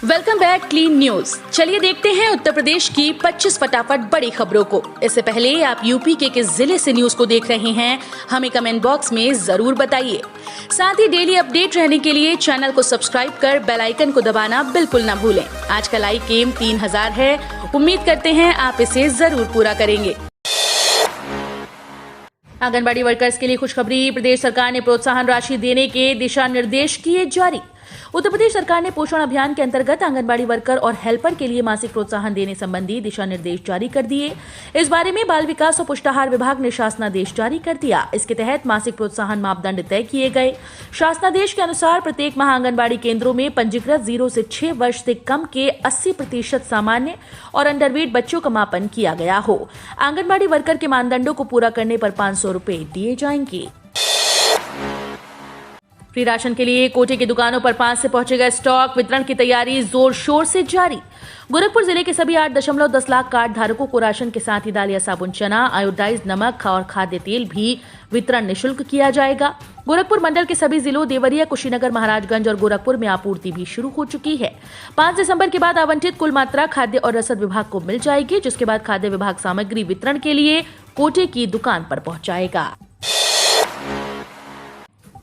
Welcome back clean news. चलिए देखते हैं उत्तर प्रदेश की 25 फटाफट बड़ी खबरों को। इससे पहले आप यूपी के किस जिले से न्यूज को देख रहे हैं हमें कमेंट बॉक्स में जरूर बताइए। साथ ही डेली अपडेट रहने के लिए चैनल को सब्सक्राइब कर बेल आइकन को दबाना बिल्कुल न भूलें। आज का लाइक एम 3000 है, उम्मीद करते हैं आप इसे जरूर पूरा करेंगे। आंगनबाड़ी वर्कर्स के लिए खुशखबरी, प्रदेश सरकार ने प्रोत्साहन राशि देने के दिशा निर्देश किए जारी। उत्तर प्रदेश सरकार ने पोषण अभियान के अंतर्गत आंगनबाड़ी वर्कर और हेल्पर के लिए मासिक प्रोत्साहन देने संबंधी दिशा निर्देश जारी कर दिए। इस बारे में बाल विकास और पुष्टाहार विभाग ने शासनादेश जारी कर दिया। इसके तहत मासिक प्रोत्साहन मापदंड तय किए गए। शासनादेश के अनुसार प्रत्येक माह आंगनबाड़ी केंद्रों में पंजीकृत 0 से 6 वर्ष से कम के 80% सामान्य और अंडरवेट बच्चों का मापन किया गया हो। आंगनबाड़ी वर्कर के मानदंडों को पूरा करने पर 500 रुपए दिए जाएंगे। फ्री राशन के लिए कोटे की दुकानों पर 5 से पहुंचेगा स्टॉक। वितरण की तैयारी जोर शोर से जारी। गोरखपुर जिले के सभी 8.10 लाख कार्ड धारकों को राशन के साथ ही दाल या साबुन, चना, आयोडाइज नमक और खाद्य तेल भी वितरण निःशुल्क किया जाएगा। गोरखपुर मंडल के सभी जिलों देवरिया, कुशीनगर, महाराजगंज और गोरखपुर में आपूर्ति भी शुरू हो चुकी है। 5 दिसंबर के बाद आवंटित कुल मात्रा खाद्य और रसद विभाग को मिल जाएगी, जिसके बाद खाद्य विभाग सामग्री वितरण के लिए कोटे की दुकान पर पहुंचाएगा।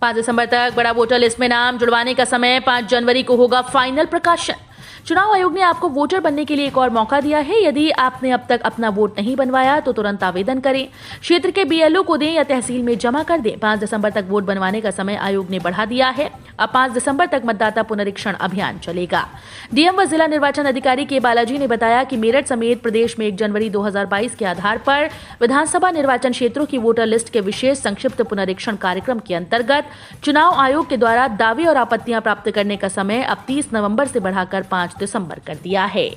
5 दिसंबर तक बड़ा वोटर लिस्ट में नाम जुड़वाने का समय, 5 जनवरी को होगा फाइनल प्रकाशन। चुनाव आयोग ने आपको वोटर बनने के लिए एक और मौका दिया है। यदि आपने अब तक अपना वोट नहीं बनवाया तो तुरंत आवेदन करें, क्षेत्र के बीएलओ को दें या तहसील में जमा कर दें। 5 दिसंबर तक वोट बनवाने का समय आयोग ने बढ़ा दिया है। अब 5 दिसंबर तक मतदाता पुनरीक्षण अभियान चलेगा। डीएम व जिला निर्वाचन अधिकारी के बालाजी ने बताया कि मेरठ समेत प्रदेश में 1 जनवरी 2022 के आधार पर विधानसभा निर्वाचन क्षेत्रों की वोटर लिस्ट के विशेष संक्षिप्त पुनरीक्षण कार्यक्रम के अंतर्गत चुनाव आयोग के द्वारा दावे और आपत्तियां प्राप्त करने का समय अब 30 नवंबर से बढ़ाकर 5 दिसंबर कर दिया है।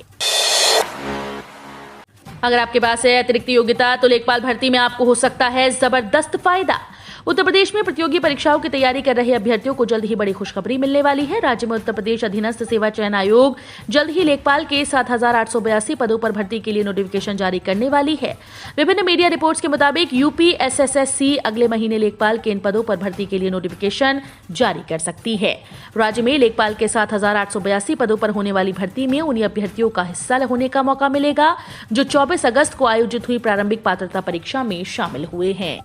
अगर आपके पास है अतिरिक्त योग्यता तो लेखपाल भर्ती में आपको हो सकता है जबरदस्त फायदा। उत्तर प्रदेश में प्रतियोगी परीक्षाओं की तैयारी कर रहे अभ्यर्थियों को जल्द ही बड़ी खुशखबरी मिलने वाली है। राज्य में उत्तर प्रदेश अधीनस्थ सेवा चयन आयोग जल्द ही लेखपाल के 7,882 पदों पर भर्ती के लिए नोटिफिकेशन जारी करने वाली है। विभिन्न मीडिया रिपोर्ट्स के मुताबिक यूपी एसएससी अगले महीने लेखपाल के इन पदों पर भर्ती के लिए नोटिफिकेशन जारी कर सकती है। राज्य में लेखपाल के 7,882 पदों पर होने वाली भर्ती में उन्हीं अभ्यर्थियों का हिस्सा होने का मौका मिलेगा जो 24 अगस्त को आयोजित हुई प्रारंभिक पात्रता परीक्षा में शामिल हुए हैं।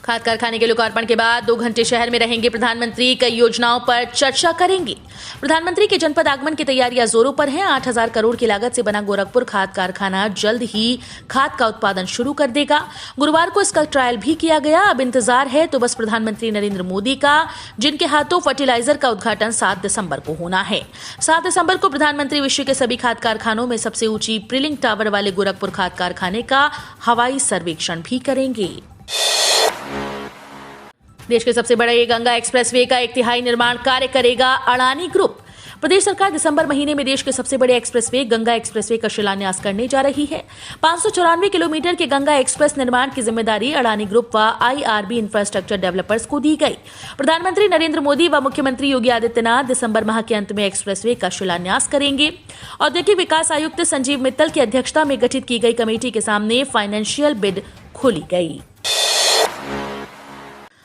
खाद कारखाने के लोकार्पण के बाद 2 घंटे शहर में रहेंगे प्रधानमंत्री, कई योजनाओं पर चर्चा करेंगे। प्रधानमंत्री के जनपद आगमन की तैयारियां जोरों पर हैं। 8,000 करोड़ की लागत से बना गोरखपुर खाद कारखाना जल्द ही खाद का उत्पादन शुरू कर देगा। गुरुवार को इसका ट्रायल भी किया गया। अब इंतजार है तो बस प्रधानमंत्री नरेंद्र मोदी का, जिनके हाथों फर्टिलाइजर का उद्घाटन 7 दिसंबर को होना है। 7 दिसंबर को प्रधानमंत्री विश्व के सभी खाद कारखानों में सबसे ऊंची प्रिलिंग टावर वाले गोरखपुर खाद कारखाने का हवाई सर्वेक्षण भी करेंगे। देश के सबसे बड़े गंगा एक्सप्रेसवे का 1/3 निर्माण कार्य करेगा अडानी ग्रुप। प्रदेश सरकार दिसंबर महीने में देश के सबसे बड़े एक्सप्रेसवे गंगा एक्सप्रेसवे का शिलान्यास करने जा रही है। 594 किलोमीटर के गंगा एक्सप्रेस निर्माण की जिम्मेदारी अडानी ग्रुप व आईआरबी इंफ्रास्ट्रक्चर डेवलपर्स को दी गई। प्रधानमंत्री नरेंद्र मोदी व मुख्यमंत्री योगी आदित्यनाथ दिसंबर माह के अंत में एक्सप्रेसवे का शिलान्यास करेंगे। औद्योगिक विकास आयुक्त संजीव मित्तल की अध्यक्षता में गठित की गई कमेटी के सामने फाइनेंशियल बिड खोली गई।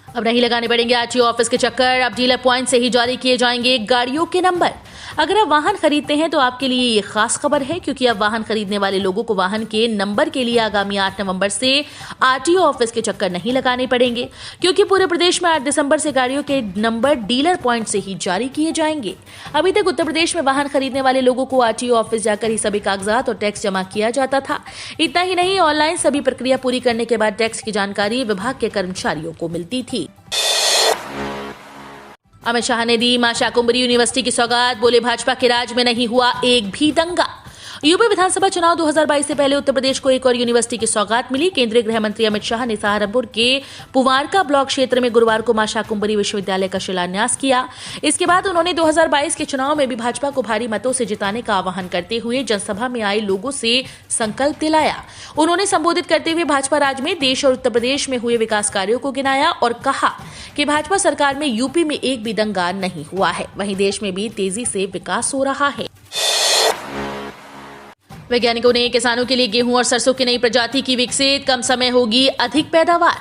अब नहीं लगाने पड़ेंगे आरटीओ ऑफिस के चक्कर, अब डीलर पॉइंट से ही जारी किए जाएंगे गाड़ियों के नंबर। अगर आप वाहन खरीदते हैं तो आपके लिए ये खास खबर है, क्योंकि अब वाहन खरीदने वाले लोगों को वाहन के नंबर के लिए आगामी 8 नवंबर से आरटीओ ऑफिस के चक्कर नहीं लगाने पड़ेंगे, क्योंकि पूरे प्रदेश में 8 दिसंबर से गाड़ियों के नंबर डीलर पॉइंट से ही जारी किए जाएंगे। अभी तक उत्तर प्रदेश में वाहन खरीदने वाले लोगों को आरटीओ ऑफिस जाकर ही सभी कागजात और टैक्स जमा किया जाता था। इतना ही नहीं, ऑनलाइन सभी प्रक्रिया पूरी करने के बाद टैक्स की जानकारी विभाग के कर्मचारियों को मिलती थी। अमित शाह ने दी मां शाकुंभरी यूनिवर्सिटी की सौगात, बोले भाजपा के राज में नहीं हुआ एक भी दंगा। यूपी विधानसभा चुनाव 2022 से पहले उत्तर प्रदेश को एक और यूनिवर्सिटी की सौगात मिली। केंद्रीय गृह मंत्री अमित शाह ने सहारनपुर के पुवारका ब्लॉक क्षेत्र में गुरुवार को मां शाकुंभरी विश्वविद्यालय का शिलान्यास किया। इसके बाद उन्होंने 2022 के चुनाव में भी भाजपा को भारी मतों से जिताने का आह्वान करते हुए जनसभा में आए लोगों से संकल्प दिलाया। उन्होंने संबोधित करते हुए भाजपा राज में देश और उत्तर प्रदेश में हुए विकास कार्यों को गिनाया और कहा कि भाजपा सरकार में यूपी में एक भी दंगा नहीं हुआ है, वहीं देश में भी तेजी से विकास हो रहा है। वैज्ञानिकों ने किसानों के लिए गेहूं और सरसों की नई प्रजाति की विकसित, कम समय होगी अधिक पैदावार।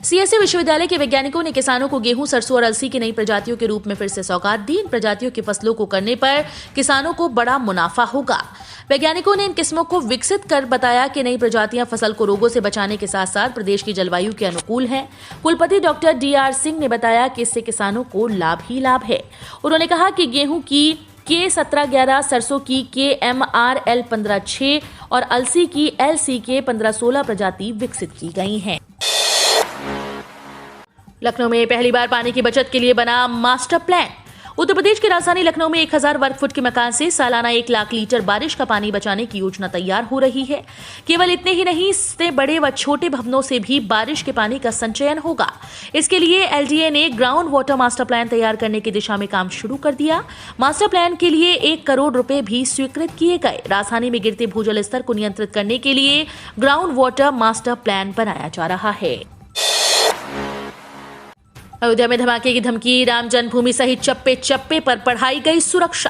सीएससी विश्वविद्यालय के वैज्ञानिकों ने किसानों को गेहूं, सरसों और अलसी की नई प्रजातियों के रूप में फिर से सौगात दी। इन प्रजातियों की फसलों को करने पर किसानों को बड़ा मुनाफा होगा। वैज्ञानिकों ने इन किस्मों को विकसित कर बताया कि नई प्रजातियां फसल को रोगों से बचाने के साथ साथ प्रदेश की जलवायु के अनुकूल हैं। कुलपति डॉक्टर डीआर सिंह ने बताया कि इससे किसानों को लाभ ही लाभ है। उन्होंने कहा कि गेहूं की K1711, सरसों की KMRL 1506 और अलसी की LCK 1516 प्रजाति विकसित की गई हैं। लखनऊ में पहली बार पानी की बचत के लिए बना मास्टर प्लान। उत्तर प्रदेश की राजधानी लखनऊ में 1000 वर्ग फुट के मकान से सालाना 1 लाख लीटर बारिश का पानी बचाने की योजना तैयार हो रही है। केवल इतने ही नहीं, इससे बड़े व छोटे भवनों से भी बारिश के पानी का संचयन होगा। इसके लिए एलडीए ने ग्राउंड वाटर मास्टर प्लान तैयार करने की दिशा में काम शुरू कर दिया। मास्टर प्लान के लिए 1 करोड़ रुपए भी स्वीकृत किए गए। राजधानी में गिरते भूजल स्तर को नियंत्रित करने के लिए ग्राउंड वाटर मास्टर प्लान बनाया जा रहा है। अयोध्या में धमाके की धमकी, राम जन्मभूमि सहित चप्पे चप्पे पर बढ़ाई गई सुरक्षा।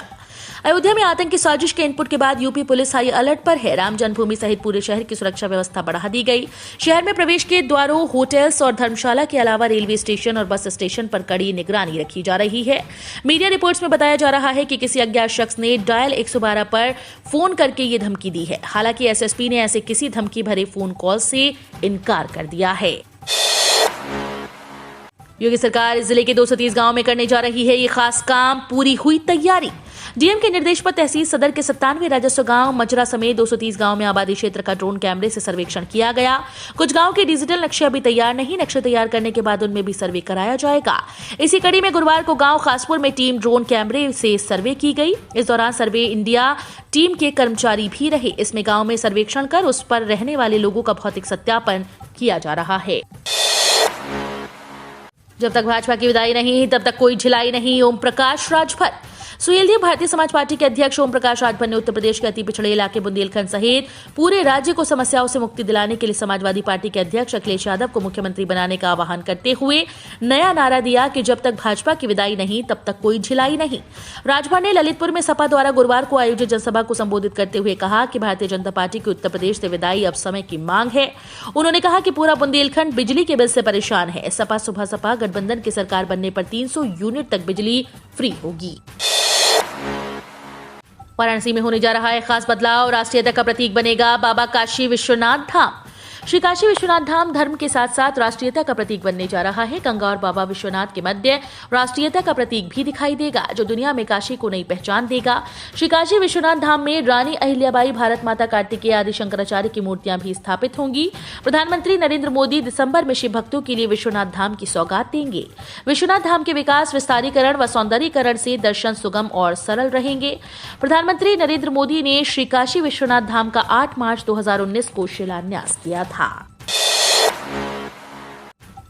अयोध्या में आतंकी साजिश के इनपुट के बाद यूपी पुलिस हाई अलर्ट पर है। राम जन्मभूमि सहित पूरे शहर की सुरक्षा व्यवस्था बढ़ा दी गई। शहर में प्रवेश के द्वारों, होटल्स और धर्मशाला के अलावा रेलवे स्टेशन और बस स्टेशन पर कड़ी निगरानी रखी जा रही है। मीडिया रिपोर्ट्स में बताया जा रहा है कि किसी अज्ञात शख्स ने डायल 112 पर फोन करके ये धमकी दी है। हालांकि एसएसपी ने ऐसे किसी धमकी भरे फोन कॉल से इनकार कर दिया है। योगी सरकार इस जिले के 230 गांव में करने जा रही है ये खास काम, पूरी हुई तैयारी। डीएम के निर्देश पर तहसील सदर के 97 राजस्व गांव मजरा समेत 230 गांव में आबादी क्षेत्र का ड्रोन कैमरे से सर्वेक्षण किया गया। कुछ गांव के डिजिटल नक्शे अभी तैयार नहीं, नक्शे तैयार करने के बाद उनमें भी सर्वे कराया जाएगा। इसी कड़ी में गुरुवार को गांव खासपुर में टीम ड्रोन कैमरे से सर्वे की गई। इस दौरान सर्वे इंडिया टीम के कर्मचारी भी रहे। इसमें गांव में सर्वेक्षण कर उस पर रहने वाले लोगों का भौतिक सत्यापन किया जा रहा है। जब तक भाजपा की विदाई नहीं तब तक कोई झिलाई नहीं, ओम प्रकाश राजभर। सुहेलदेव भारतीय समाज पार्टी के अध्यक्ष ओम प्रकाश राजभर ने उत्तर प्रदेश के अति पिछड़े इलाके बुंदेलखंड सहित पूरे राज्य को समस्याओं से मुक्ति दिलाने के लिए समाजवादी पार्टी के अध्यक्ष अखिलेश यादव को मुख्यमंत्री बनाने का आह्वान करते हुए नया नारा दिया कि जब तक भाजपा की विदाई नहीं तब तक कोई झिलाई नहीं। राजभर ने ललितपुर में सपा द्वारा गुरुवार को आयोजित जनसभा को संबोधित करते हुए कहा कि भारतीय जनता पार्टी की उत्तर प्रदेश से विदाई अब समय की मांग है। उन्होंने कहा कि पूरा बुंदेलखंड बिजली के बिल से परेशान है। सपा सुबह सपा गठबंधन की सरकार बनने पर 300 यूनिट तक बिजली फ्री होगी। वाराणसी में होने जा रहा है खास बदलाव, राष्ट्रीयता का प्रतीक बनेगा बाबा काशी विश्वनाथ धाम। श्री काशी विश्वनाथ धाम धर्म के साथ साथ राष्ट्रीयता का प्रतीक बनने जा रहा है। गंगा और बाबा विश्वनाथ के मध्य राष्ट्रीयता का प्रतीक भी दिखाई देगा, जो दुनिया में काशी को नई पहचान देगा। श्री काशी विश्वनाथ धाम में रानी अहिल्याबाई, भारत माता, कार्तिकेय आदि शंकराचार्य की मूर्तियां भी स्थापित होंगी। प्रधानमंत्री नरेंद्र मोदी दिसंबर में शिव भक्तों के लिए विश्वनाथ धाम की सौगात देंगे। विश्वनाथ धाम के विकास, विस्तारीकरण व सौंदर्यीकरण से दर्शन सुगम और सरल रहेंगे। प्रधानमंत्री नरेंद्र मोदी ने श्री काशी विश्वनाथ धाम का 8 मार्च 2019 को शिलान्यास किया था।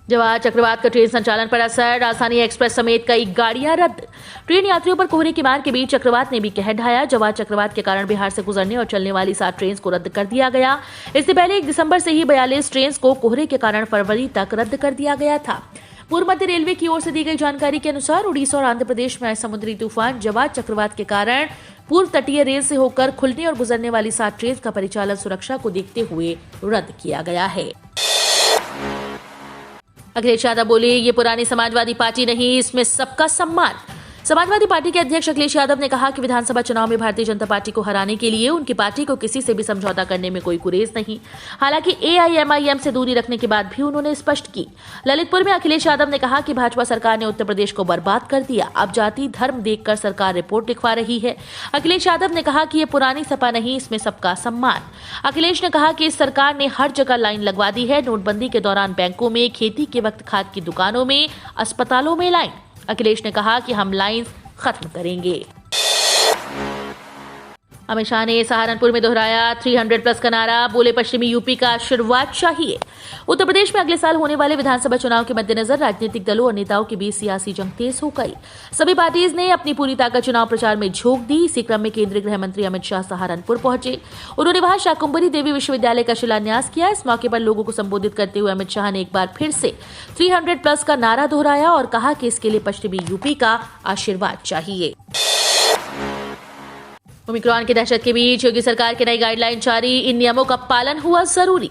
जवाहर चक्रवात का ट्रेन संचालन पर असर, राजधानी एक्सप्रेस समेत कई गाड़ियां रद्द। ट्रेन यात्रियों पर कोहरे की मार के बीच चक्रवात ने भी कहर ढाया। जवाहर चक्रवात के कारण बिहार से गुजरने और चलने वाली 7 ट्रेन को रद्द कर दिया गया। इससे पहले 1 दिसंबर से ही 42 ट्रेन को कोहरे के कारण फरवरी तक रद्द कर दिया गया था। पूर्व मध्य रेलवे की ओर से दी गई जानकारी के अनुसार उड़ीसा और आंध्र प्रदेश में आए समुद्री तूफान जवाहर चक्रवात के कारण पूर्व तटीय रेल से होकर खुलने और गुजरने वाली 7 ट्रेन का परिचालन सुरक्षा को देखते हुए रद्द किया गया है। अखिलेश यादव बोले, ये पुरानी समाजवादी पार्टी नहीं, इसमें सबका सम्मान। समाजवादी पार्टी के अध्यक्ष अखिलेश यादव ने कहा कि विधानसभा चुनाव में भारतीय जनता पार्टी को हराने के लिए उनकी पार्टी को किसी से भी समझौता करने में कोई गुरेज नहीं। हालांकि एआईएमआईएम से दूरी रखने की बात भी उन्होंने स्पष्ट की। ललितपुर में अखिलेश यादव ने कहा कि भाजपा सरकार ने उत्तर प्रदेश को बर्बाद कर दिया। अब जाति धर्म देखकर सरकार रिपोर्ट लिखवा रही है। अखिलेश यादव ने कहा कि ये पुरानी सपा नहीं, इसमें सबका सम्मान। अखिलेश ने कहा कि इस सरकार ने हर जगह लाइन लगवा दी है। नोटबंदी के दौरान बैंकों में, खेती के वक्त खाद की दुकानों में, अस्पतालों में लाइन। अखिलेश ने कहा कि हम लाइन खत्म करेंगे। अमित शाह ने सहारनपुर में दोहराया 300+ का नारा, बोले पश्चिमी यूपी का आशीर्वाद चाहिए। उत्तर प्रदेश में अगले साल होने वाले विधानसभा चुनाव के मद्देनजर राजनीतिक दलों और नेताओं के बीच सियासी जंग तेज हो गई। सभी पार्टीज ने अपनी पूरी ताकत चुनाव प्रचार में झोंक दी। इसी क्रम में केंद्रीय गृह मंत्री अमित शाह सहारनपुर पहुंचे। उन्होंने वहां शाकुंभरी देवी विश्वविद्यालय का शिलान्यास किया। इस मौके पर लोगों को संबोधित करते हुए अमित शाह ने एक बार फिर से 300+ का नारा दोहराया और कहा कि इसके लिए पश्चिमी यूपी का आशीर्वाद चाहिए। ओमिक्रॉन की दहशत के बीच योगी सरकार की नई गाइडलाइन जारी, इन नियमों का पालन हुआ जरूरी।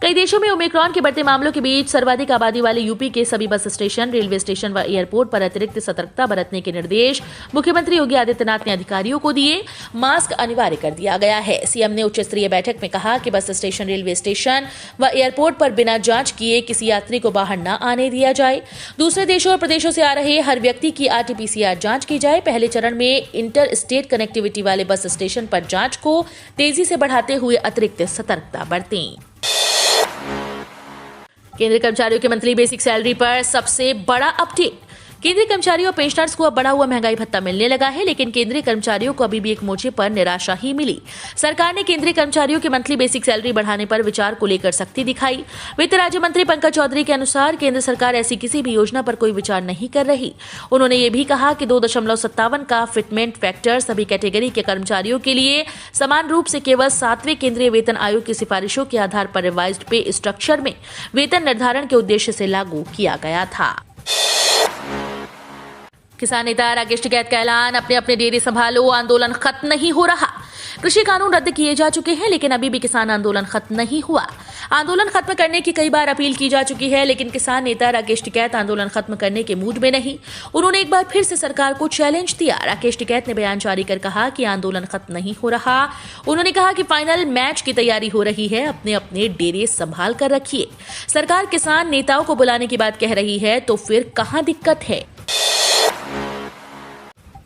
कई देशों में ओमिक्रॉन के बढ़ते मामलों के बीच सर्वाधिक आबादी वाले यूपी के सभी बस स्टेशन, रेलवे स्टेशन व एयरपोर्ट पर अतिरिक्त सतर्कता बरतने के निर्देश मुख्यमंत्री योगी आदित्यनाथ ने अधिकारियों को दिए। मास्क अनिवार्य कर दिया गया है। सीएम ने उच्च स्तरीय बैठक में कहा कि बस स्टेशन, रेलवे स्टेशन व एयरपोर्ट पर बिना जांच किए किसी यात्री को बाहर न आने दिया जाए। दूसरे देशों और प्रदेशों से आ रहे हर व्यक्ति की RT-PCR जांच की जाए। पहले चरण में इंटर स्टेट कनेक्टिविटी वाले बस स्टेशन पर जांच को तेजी से बढ़ाते हुए अतिरिक्त सतर्कता बरतें। केंद्रीय कर्मचारियों के मंथली बेसिक सैलरी पर सबसे बड़ा अपडेट। केंद्रीय कर्मचारियों और पेंशनर्स को अब बढ़ा हुआ महंगाई भत्ता मिलने लगा है, लेकिन केंद्रीय कर्मचारियों को अभी भी एक मोर्चे पर निराशा ही मिली। सरकार ने केंद्रीय कर्मचारियों की मंथली बेसिक सैलरी बढ़ाने पर विचार को लेकर सख्ती दिखाई। वित्त राज्य मंत्री पंकज चौधरी के अनुसार केंद्र सरकार ऐसी किसी भी योजना पर कोई विचार नहीं कर रही। उन्होंने ये भी कहा कि 2.57 का फिटमेंट फैक्टर सभी कैटेगरी के कर्मचारियों के लिए समान रूप से केवल 7वें केंद्रीय वेतन आयोग की सिफारिशों के आधार पर रिवाइज्ड पे स्ट्रक्चर में वेतन निर्धारण के उद्देश्य से लागू किया गया था। किसान नेता राकेश टिकैत का ऐलान, अपने अपने डेरे संभालो, आंदोलन खत्म नहीं हो रहा। कृषि कानून रद्द किए जा चुके हैं, लेकिन अभी भी किसान आंदोलन खत्म नहीं हुआ। आंदोलन खत्म करने की कई बार अपील की जा चुकी है, लेकिन किसान नेता राकेश टिकैत आंदोलन खत्म करने के मूड में नहीं। उन्होंने एक बार फिर से सरकार को चैलेंज दिया। राकेश टिकैत ने बयान जारी कर कहा कि आंदोलन खत्म नहीं हो रहा। उन्होंने कहा कि फाइनल मैच की तैयारी हो रही है, अपने अपने डेरे संभाल कर रखिए। सरकार किसान नेताओं को बुलाने की बात कह रही है, तो फिर कहां दिक्कत है।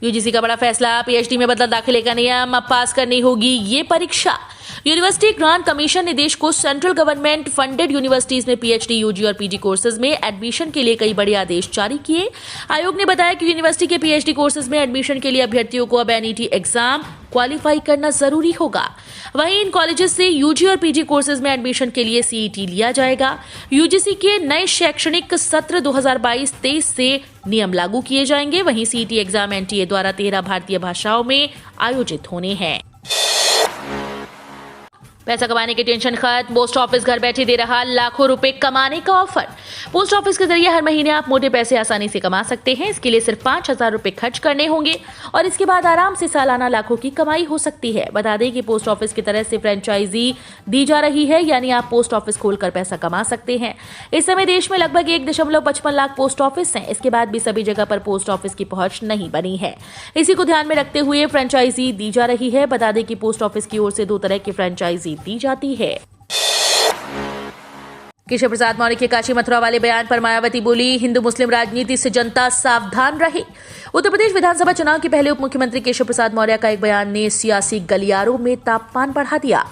यूजीसी का बड़ा फैसला, पीएचडी में बदला दाखिले का नियम, अब पास करनी होगी ये परीक्षा। यूनिवर्सिटी ग्रांट कमीशन ने देश को सेंट्रल गवर्नमेंट फंडेड यूनिवर्सिटीज में पीएचडी, यूजी और पीजी कोर्सेज में एडमिशन के लिए कई बड़े आदेश जारी किए। आयोग ने बताया कि यूनिवर्सिटी के पीएचडी कोर्सेज में एडमिशन के लिए अभ्यर्थियों को अब एनईटी एग्जाम क्वालिफाई करना जरूरी होगा। वहीं इन कॉलेजेस से यूजी और पीजी कोर्सेज में एडमिशन के लिए सीईटी लिया जाएगा। यूजीसी के नए शैक्षणिक सत्र 2022-23 से नियम लागू किए जाएंगे। वहीं सीईटी एग्जाम एनटीए द्वारा 13 भारतीय भाषाओं में आयोजित होने हैं। पैसा कमाने की टेंशन खत्म, पोस्ट ऑफिस घर बैठे दे रहा लाखों रुपए कमाने का ऑफर। पोस्ट ऑफिस के जरिए हर महीने आप मोटे पैसे आसानी से कमा सकते हैं। इसके लिए सिर्फ 5,000 रुपए खर्च करने होंगे और इसके बाद आराम से सालाना लाखों की कमाई हो सकती है। बता दें कि पोस्ट ऑफिस की तरह से फ्रेंचाइजी दी जा रही है, यानी आप पोस्ट ऑफिस खोलकर पैसा कमा सकते हैं। इस समय देश में लगभग 1.55 लाख पोस्ट ऑफिस हैं। इसके बाद भी सभी जगह पर पोस्ट ऑफिस की पहुंच नहीं बनी है। इसी को ध्यान में रखते हुए फ्रेंचाइजी दी जा रही है। बता दें कि पोस्ट ऑफिस की ओर से 2 तरह की फ्रेंचाइजी दी जाती है। केशव प्रसाद मौर्य के काशी मथुरा वाले बयान पर मायावती बोली, हिंदू मुस्लिम राजनीति से जनता सावधान रहे। उत्तर प्रदेश विधानसभा चुनाव के पहले उप मुख्यमंत्री केशव प्रसाद मौर्य का एक बयान ने सियासी गलियारों में तापमान बढ़ा दिया।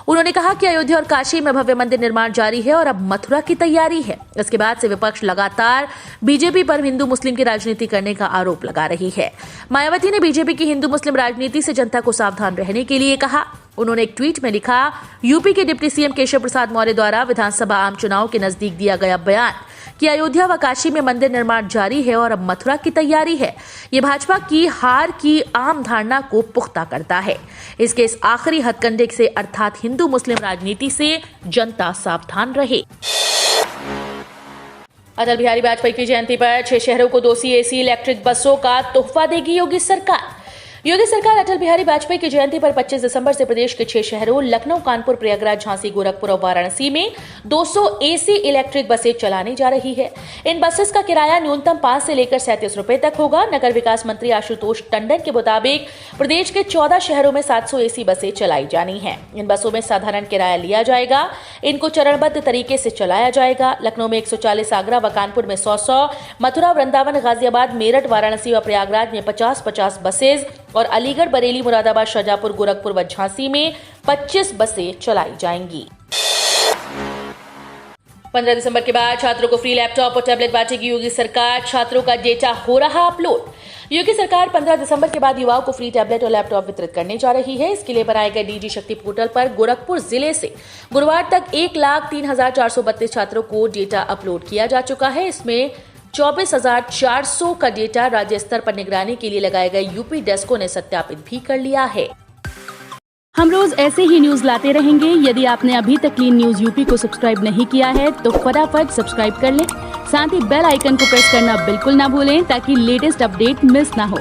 उन्होंने कहा कि अयोध्या और काशी में भव्य मंदिर निर्माण जारी है और अब मथुरा की तैयारी है। इसके बाद से विपक्ष लगातार बीजेपी पर हिंदू मुस्लिम की राजनीति करने का आरोप लगा रही है। मायावती ने बीजेपी की हिंदू मुस्लिम राजनीति से जनता को सावधान रहने के लिए कहा। उन्होंने एक ट्वीट में लिखा, यूपी के डिप्टी सीएम केशव प्रसाद मौर्य द्वारा विधानसभा आम चुनाव के नजदीक दिया गया बयान कि अयोध्या व काशी में मंदिर निर्माण जारी है और अब मथुरा की तैयारी है, ये भाजपा की हार की आम धारणा को पुख्ता करता है। इसके इस आखिरी हथकंडे से अर्थात हिंदू मुस्लिम राजनीति से जनता सावधान रहे। अटल बिहारी वाजपेयी की जयंती पर 6 शहरों को 2 CAC इलेक्ट्रिक बसों का तोहफा देगी योगी सरकार। योगी सरकार अटल बिहारी वाजपेयी की जयंती पर 25 दिसंबर से प्रदेश के 6 शहरों लखनऊ, कानपुर, प्रयागराज, झांसी, गोरखपुर और वाराणसी में 200 AC इलेक्ट्रिक बसें चलाने जा रही है। इन बसेस का किराया न्यूनतम 5 से लेकर 37 रुपए तक होगा। नगर विकास मंत्री आशुतोष टंडन के मुताबिक प्रदेश के 14 शहरों में 700 AC बसें चलाई जानी है। इन बसों में साधारण किराया लिया जाएगा। इनको चरणबद्ध तरीके से चलाया जाएगा। लखनऊ में 140, आगरा व कानपुर में 100, मथुरा, वृंदावन, गाजियाबाद, मेरठ, वाराणसी व प्रयागराज में 50-50 बसेज और अलीगढ़, बरेली, मुरादाबाद, शाजापुर, गोरखपुर व झांसी में 25 बसें चलाई जाएंगी। 15 दिसंबर के बाद छात्रों को फ्री लैपटॉप और टैबलेट बांटेगी योगी सरकार। छात्रों का डेटा हो रहा अपलोड। योगी सरकार 15 दिसंबर के बाद युवाओं को फ्री टैबलेट और लैपटॉप वितरित करने जा रही है। इसके लिए बनाए गए डीजी शक्ति पोर्टल पर गोरखपुर जिले से गुरुवार तक 1,03,432 छात्रों को डेटा अपलोड किया जा चुका है। इसमें 24,400 का डेटा राज्य स्तर पर निगरानी के लिए लगाए गए यूपी डेस्कों ने सत्यापित भी कर लिया है। हम रोज ऐसे ही न्यूज लाते रहेंगे। यदि आपने अभी तक क्लीन न्यूज यूपी को सब्सक्राइब नहीं किया है तो फटाफट सब्सक्राइब कर लें। साथ ही बेल आइकन को प्रेस करना बिल्कुल ना भूलें ताकि लेटेस्ट अपडेट मिस ना हो।